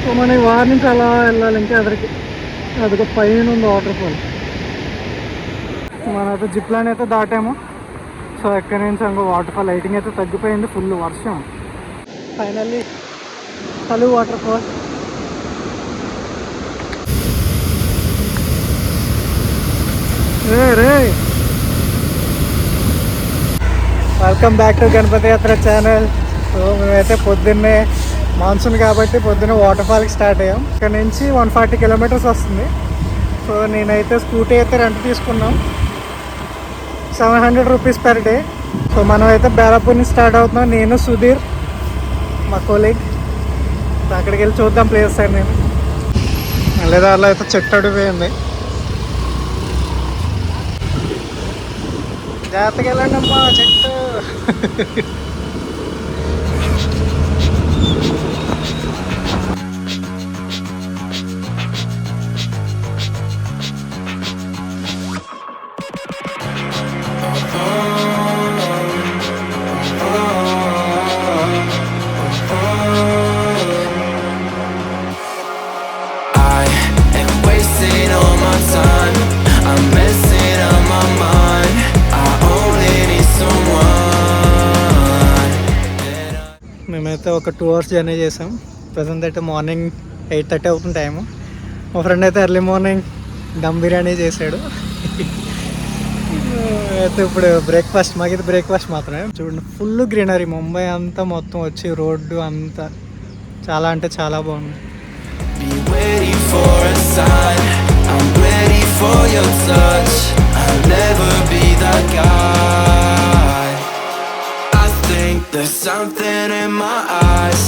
So మన వారి నుంచి అలా వెళ్ళాలి ఇంకా ఎదరికి. అదిగో పైన ఉంది వాటర్ ఫాల్. మనైతే జిప్ లైన్ అయితే దాటాము. సో ఎక్కడి నుంచి ఇంకో వాటర్ ఫాల్. లైటింగ్ అయితే తగ్గిపోయింది, ఫుల్ వర్షం. ఫైనల్లీ కలువు వాటర్ ఫాల్. రే welcome back to Ganapathi Yatra channel. So మేమైతే పొద్దున్నే మాన్సూన్ కాబట్టి పొద్దున్నే వాటర్ ఫాల్కి స్టార్ట్ అయ్యాం. ఇక్కడ నుంచి 140 కిలోమీటర్స్ వస్తుంది. సో నేనైతే స్కూటీ అయితే రెంట్ తీసుకున్నాం, 700 రూపీస్ పర్ డే. సో మనం అయితే బేలాపూర్ నుంచి స్టార్ట్ అవుతున్నాం, నేను సుధీర్ మా కొలీగ్. అక్కడికి వెళ్ళి చూద్దాం ప్లేస్ అని. నేను వెళ్ళేదారిలో అయితే చెట్టు అడిపోయింది, జాగ్రత్తగా వెళ్ళండి అమ్మా చెట్టు. మేమైతే ఒక 2 hours జర్నీ చేసాం. ప్రజెంట్ అయితే మార్నింగ్ 8:30 అవుతుంది టైము. మా ఫ్రెండ్ అయితే ఎర్లీ మార్నింగ్ దమ్ బిర్యానీ చేశాడు. అయితే ఇప్పుడు బ్రేక్ఫాస్ట్, మాకైతే బ్రేక్ఫాస్ట్ మాత్రమే. చూడండి ఫుల్ గ్రీనరీ, ముంబై అంతా మొత్తం వచ్చి రోడ్డు అంతా చాలా అంటే చాలా బాగుంది. There's something in my eyes,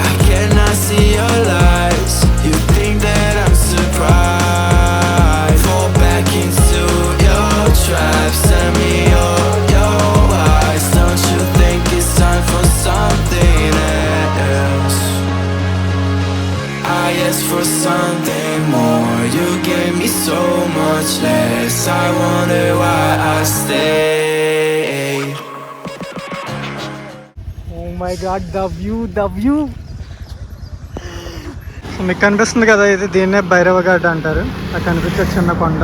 I cannot see your lies. You think that I'm surprised? Fall back into your trap, send me your eyes. Don't you think it's time for something else? I asked for something more, you gave me so much less. I wonder why I stayed. My God, the view. So మీకు కనిపిస్తుంది కదా, ఇది దీన్నే భైరవ ఘాట్ అంటారు. అది కనిపించే చిన్న కొండ.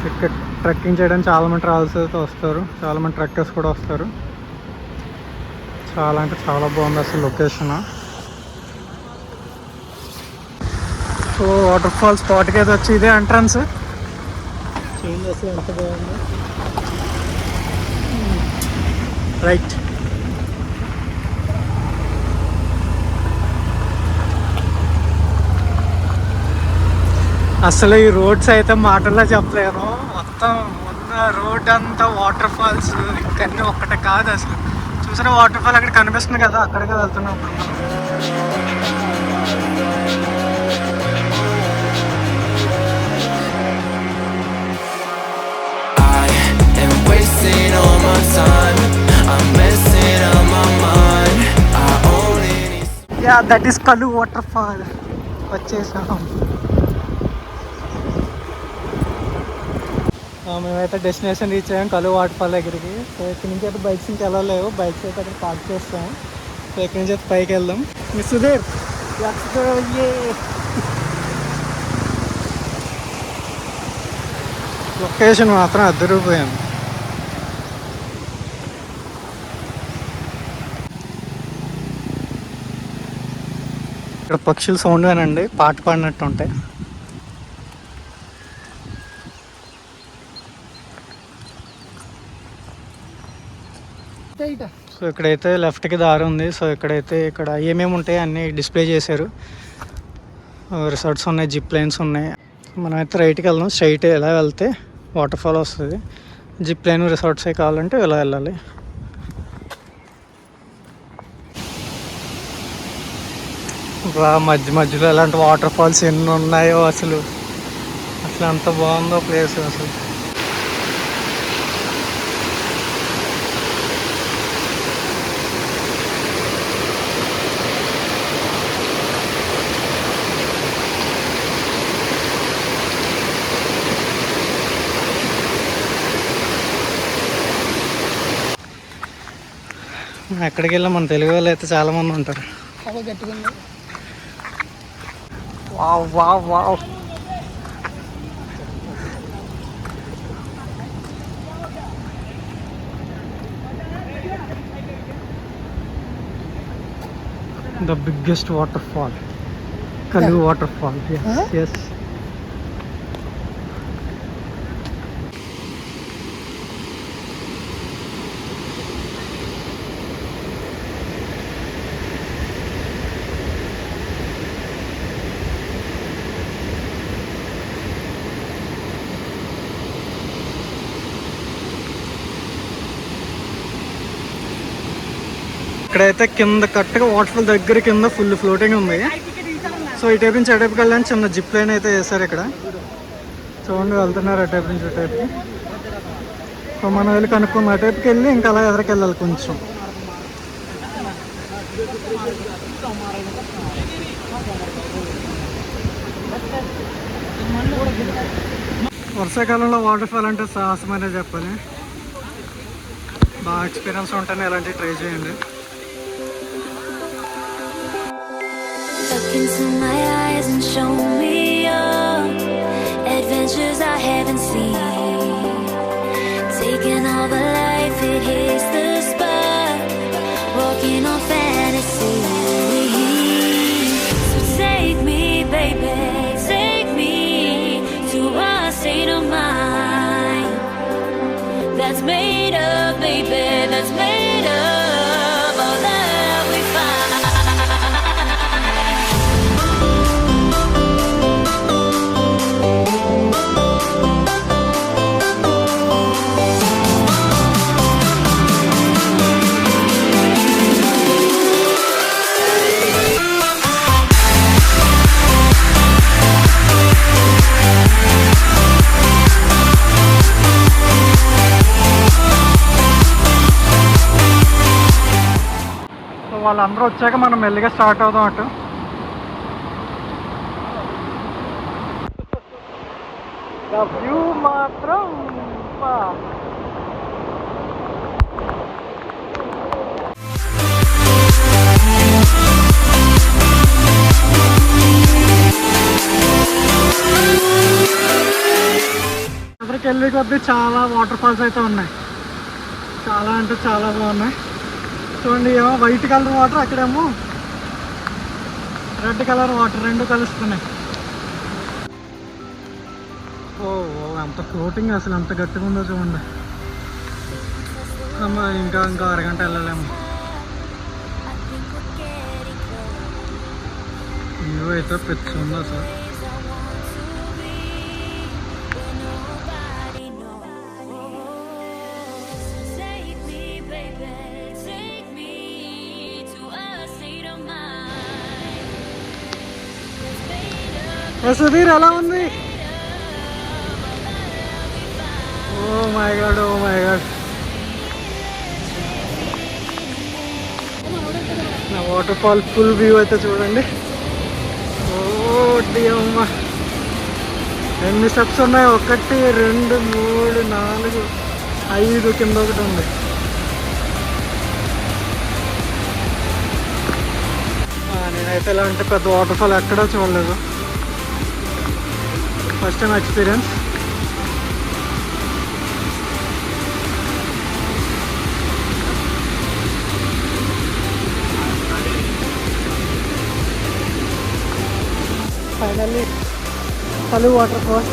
ఇక్కడ ట్రెక్కింగ్ చేయడానికి చాలామంది ట్రావెల్స్ అయితే వస్తారు, చాలామంది ట్రెక్కర్స్ కూడా వస్తారు. చాలా అంటే చాలా బాగుంది అసలు లొకేషన్. సో వాటర్ ఫాల్ స్పాట్కి అయితే వచ్చి ఇదే ఎంట్రన్స్. చూడండి అసలు ఎంత బాగుంది. రైట్, అసలు ఈ రోడ్స్ అయితే మాటల్లో చెప్పలేను. మొత్తం ఉన్న రోడ్ అంతా వాటర్ ఫాల్స్. ఇక్కడన్నీ ఒక్కటే కాదు అసలు. చూసిన వాటర్ ఫాల్ అక్కడ కనిపిస్తుంది కదా, అక్కడికే వెళ్తున్నాం. యా, దట్ ఈస్ కలు వాటర్ ఫాల్. వచ్చేసాం. మేమైతే డెస్టినేషన్ రీచ్ అయ్యాం, కలు వాటర్ ఫాల్ దగ్గరికి. సో ఇక్కడి నుంచి అయితే బైక్స్ ఇంకా వెళ్ళలేవు, బైక్స్ అయితే అక్కడ పార్క్ చేస్తాము. సో ఇక్కడి నుంచి అయితే పైకి వెళ్దాం. మిస్ సుధీర్, లొకేషన్ మాత్రం అద్దరిపోయాను. ఇక్కడ పక్షుల సౌండ్ అనండి, పాట పాడినట్టు ఉంటాయి. సో ఇక్కడైతే లెఫ్ట్కి దారి ఉంది. సో ఇక్కడ ఏమేమి ఉంటాయి అన్నీ డిస్ప్లే చేశారు. రిసార్ట్స్ ఉన్నాయి, జిప్ లైన్స్ ఉన్నాయి. మనమైతే రైట్కి వెళ్దాం. స్ట్రైట్ ఎలా వెళ్తే వాటర్ ఫాల్ వస్తుంది. జిప్ లైన్ రిసార్ట్స్ కావాలంటే ఇలా వెళ్ళాలి. మధ్యలో ఎలాంటి వాటర్ ఫాల్స్ ఎన్ని ఉన్నాయో అసలు అంత బాగుందో ప్లేస్ అసలు. ఎక్కడికి వెళ్ళాం, మన తెలుగు వాళ్ళు అయితే చాలామంది ఉంటారు. Wow wow wow. The biggest waterfall, Kalu waterfall. Yes, yes. ఇక్కడైతే కింద కరెక్ట్గా వాటర్ఫాల్ దగ్గర కింద ఫుల్ ఫ్లోటింగ్ ఉంది. సో ఈ టైప్ నుంచి అటైపుకి వెళ్ళాలని చిన్న జిప్ లైన్ అయితే వేస్తారు ఇక్కడ. చూడండి వెళ్తున్నారు అటైపు నుంచి అటైపుకి. సో మనం వెళ్ళి కనుక్కుందాం. అటైపుకి వెళ్ళి ఇంకా అలా ఎదరికి వెళ్ళాలి కొంచెం. వర్షాకాలంలో వాటర్ఫాల్ అంటే సాహసమనే చెప్పాలి. బాగా ఎక్స్పీరియన్స్ ఉంటేనే ఇలాంటివి ట్రై చేయండి. Look into my eyes and show me your adventures I haven't seen. Taking all the life, it hits the spot. Walking on fantasy. So take me, baby, take me to a state of mind that's made of, baby, that's made of all that we find. వాళ్ళందరూ వచ్చాక మనం మెల్లిగా start అవుదాం అటు. View మాత్రం అక్కడికి వెళ్ళి కొద్దీ చాలా వాటర్ ఫాల్స్ అయితే ఉన్నాయి. చాలా అంటే చాలా బాగున్నాయి. చూడండి, ఏమో వైట్ కలర్ వాటర్, అక్కడేమో రెడ్ కలర్ వాటర్, రెండు కలుస్తున్నాయి. ఓ అంత ఫ్లోటింగ్, అసలు ఎంత గట్టిగా ఉందో చూడండి. అమ్మ ఇంకా అరగంట వెళ్ళలేము. వ్యూ అయితే పిచ్చి ఉంది అసలు. సుధీర్ ఎలా ఉంది? Oh my god, oh my god. నా వాటర్ ఫాల్ ఫుల్ వ్యూ అయితే చూడండి. ఓ అమ్మ, ఎన్ని స్టెప్స్ ఉన్నాయి? 1 2 3 4 5 కింద ఒకటి ఉంది. నేనైతే ఇలాంటి పెద్ద వాటర్ ఫాల్ ఎక్కడా చూడలేదు. First time experience. ఫైనల్లీ కలు వాటర్ ఫాల్.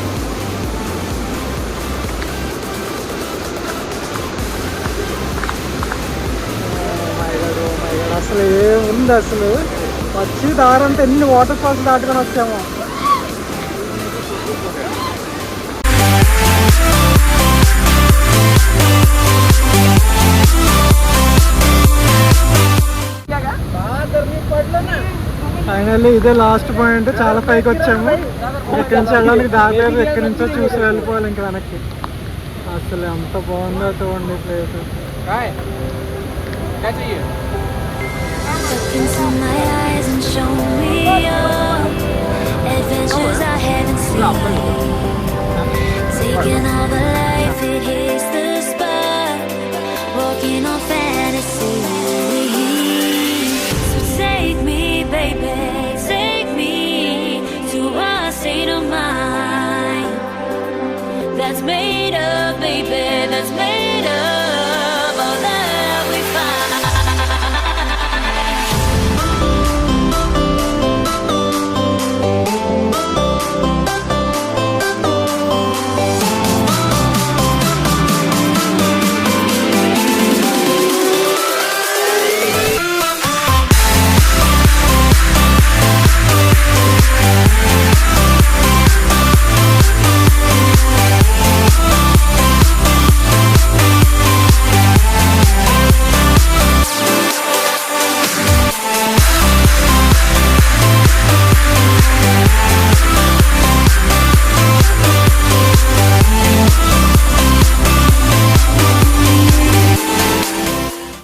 అసలు ఏముంది, అసలు వచ్చి దారంతా ఎన్ని వాటర్ ఫాల్స్ దాటుకొని వచ్చామో. ఫైనల్లీ ఇదే లాస్ట్ పాయింట్. చాలా పైకి వచ్చాము. ఎక్కడి నుంచి వెళ్ళడానికి దారి లేదు. ఎక్కడి నుంచో చూసి వెళ్ళిపోవాలి ఇంక వెనక్కి. అసలు ఎంత బాగుందో చూడండి place. Look into my eyes and show me your adventures I haven't seen. Taking all the life, it hits the spot. Walking on fantasy. So take me, baby, take me to baby, that's made of all the love we find.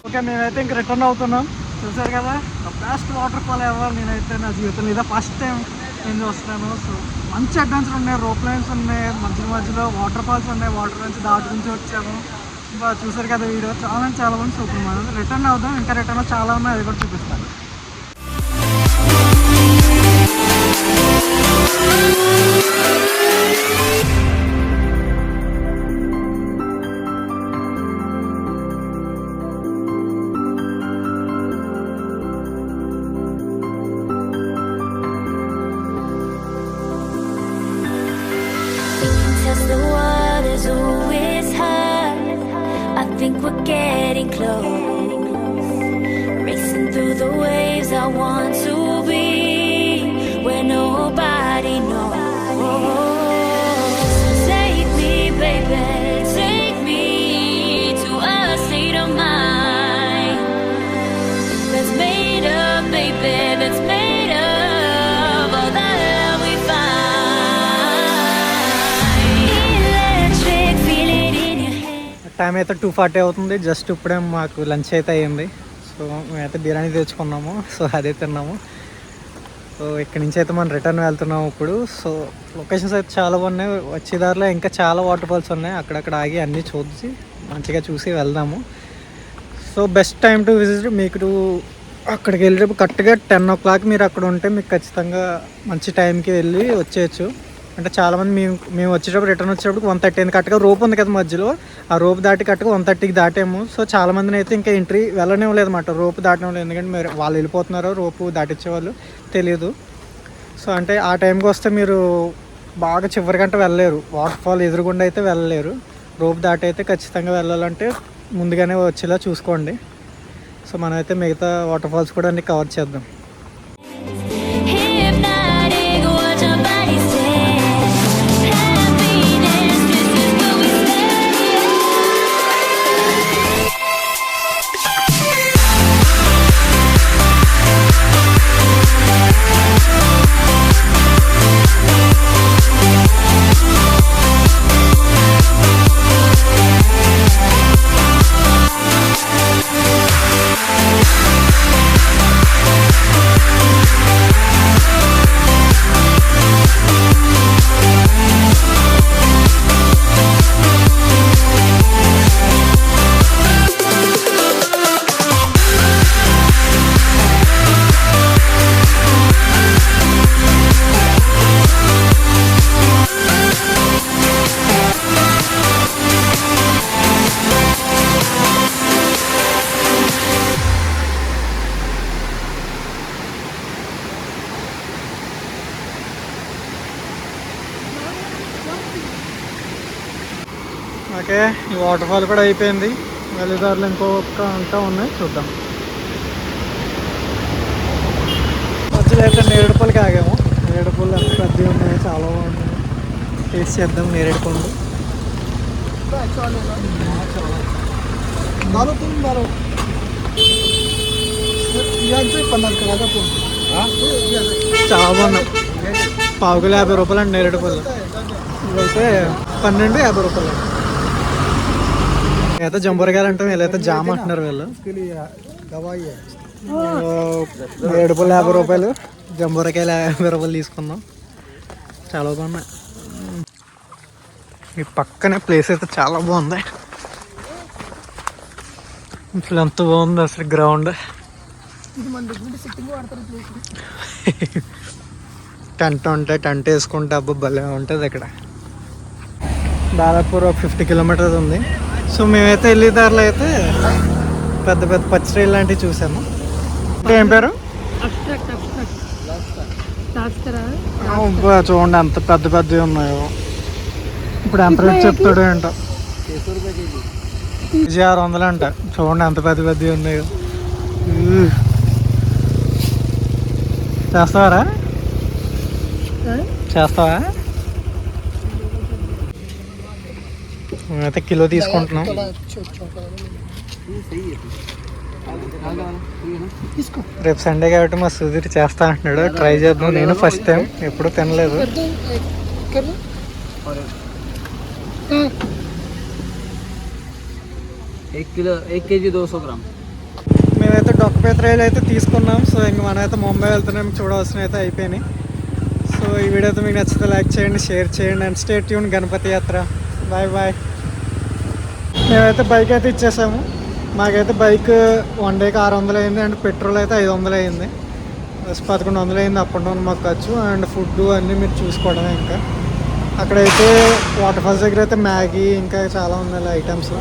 Okay, నేనైతే ఇంక return అవుతున్నాం. చూసారు కదా, best water fall ఎవరు. నేనైతే నా జీవితంలో ఇదే ఫస్ట్ టైం నేను చూస్తున్నాను. సో మంచి అడ్వెంచర్ ఉన్నాయి, రోప్ లైన్స్ ఉన్నాయి, మధ్య మధ్యలో వాటర్ ఫాల్స్ ఉన్నాయి. వాటర్ నుంచి దాటుకుంటూ వచ్చాము. చూసారు కదా వీడియో, చాలా మంది. సో ఇప్పుడు మనం రిటర్న్ అవుదాం. ఇంకా రిటర్న్ చాలా ఉన్నాయి, అది కూడా చూపిస్తాను. Test the waters, oh it's hard. I think we're getting close. Racing through the waves, I want to be where nobody knows. Take me, baby, take me to a state of mind that's made up, baby, that's made of all the love we find. Electric, feel it in your head. Time అయితే 2:40 అవుతుంది. Just ఇప్పుడే మాకు lunch అయితే అయ్యింది. So మేమైతే బిర్యానీ తెచ్చుకున్నాము. So అదే తిన్నాము. సో ఇక్కడి నుంచి అయితే మనం రిటర్న్ వెళ్తున్నాము ఇప్పుడు. సో లొకేషన్స్ అయితే చాలా బాగున్నాయి. వచ్చే దారిలో ఇంకా చాలా వాటర్ ఫాల్స్ ఉన్నాయి. అక్కడక్కడ ఆగి అన్నీ చూసి మంచిగా చూసి వెళ్దాము. So best time to visit. మీకు అక్కడికి వెళ్ళేటప్పుడు కరెక్ట్గా 10 o'clock మీరు అక్కడ ఉంటే మీకు ఖచ్చితంగా మంచి టైంకి వెళ్ళి వచ్చేయచ్చు. అంటే చాలామంది మేము వచ్చేటప్పుడు రిటర్న్ వచ్చేటప్పుడు 1:30 అయింది. కరెక్ట్గా రోప్ ఉంది కదా మధ్యలో, ఆ రోప్ దాటి కరెక్ట్గా 1:30కి దాటాము. సో చాలామందిని అయితే ఇంకా ఎంట్రీ వెళ్ళనివ్వలేదు అన్నమాట, రోప్ దాటడం లేదు. ఎందుకంటే మీరు వాళ్ళు వెళ్ళిపోతున్నారో రోపు దాటించే వాళ్ళు తెలియదు. సో అంటే ఆ టైంకి వస్తే మీరు బాగా చివరి గంట వెళ్ళలేరు, వాటర్ ఫాల్ ఎదురుగుండా అయితే వెళ్ళలేరు. రోప్ దాటి అయితే ఖచ్చితంగా వెళ్ళాలంటే ముందుగానే వచ్చేలా చూసుకోండి. సో మనమైతే మిగతా వాటర్ ఫాల్స్ కూడా అన్ని కవర్ చేద్దాం. Hypnotic, what your body says. Happiness, this is where we stay. Okay, ఈ వాటర్ ఫాల్ కూడా అయిపోయింది. వెళ్ళేదారులు ఇంకొక ఇంకా ఉన్నాయి, చూద్దాం. మధ్యలో అయితే నేరేడుపల్లికి ఆగాము. నేరేడుపల్లి ఎంత పెద్దవి ఉన్నాయి, చాలా బాగున్నాయి. టేస్ట్ చేద్దాం నేరేడుపల్లి. చాలా బాగున్నాయి. పావుకిలో 50 రూపాయలు అండి నేరేడుపల్లి. ఇవైతే 1250 రూపాయలు. అయితే జంబూరకాయలు అంటాం, వీళ్ళైతే జామ అంటున్నారు వీళ్ళు. నేరేడుపల్లి 50 రూపాయలు, జంబూరకాయలు 50 రూపాయలు తీసుకున్నాం. చాలా బాగున్నాయి. ఈ పక్కనే ప్లేస్ అయితే చాలా బాగుంది. అసలు ఎంత బాగుంది అసలు గ్రౌండ్. టెంట్ ఉంటే టెంట్ వేసుకుంటే అబ్బా భలే ఉంటుంది ఇక్కడ. దాదాపు ఒక 50 కిలోమీటర్స్ ఉంది. సో మేమైతే వెళ్ళే దారిలో అయితే పెద్ద పెద్ద పచ్చిరేలు లాంటివి చూసాము. ఏం పేరు? అబ్బా, చూడండి ఎంత పెద్ద పెద్దవి ఉన్నాయో. ఇప్పుడు ఎంత రేట్ చెప్తాడు ఏంటో. 600 అంట. చూడండి ఎంత పెద్ద పెద్దవి ఉన్నాయో. చేస్తావారా? చేస్తావా? మేమైతే కిలో తీసుకుంటున్నాం. రేపు సండే కాబట్టి మా సుధీర్ చేస్తా అంటున్నాడు. ట్రై చేద్దాం. నేను ఫస్ట్ టైం, ఎప్పుడు తినలేదు. एक केजी 200 ग्राम. మేమైతే డొక్కపేత్రాయిలు అయితే తీసుకున్నాం. సో ఇంక మనమైతే ముంబై వెళ్తున్నాం. చూడవలసిన అయితే అయిపోయినాయి. సో ఈ వీడియో అయితే మీకు నచ్చితే లైక్ చేయండి, షేర్ చేయండి అండ్ స్టే ట్యూన్. గణపతి యాత్ర. Bye bye. మేమైతే బైక్ అయితే ఇచ్చేసాము. మాకైతే బైక్ 1 డేకి 600 అయింది అండ్ పెట్రోల్ అయితే 500 అయింది. 1100 అయింది అప్ అండ్ డౌన్ మాకు ఖర్చు. అండ్ ఫుడ్ అన్నీ మీరు చూసుకోవడమే. ఇంకా అక్కడైతే వాటర్ ఫాల్స్ దగ్గర అయితే మ్యాగీ ఇంకా చాలా ఉన్నాయి ఐటమ్స్.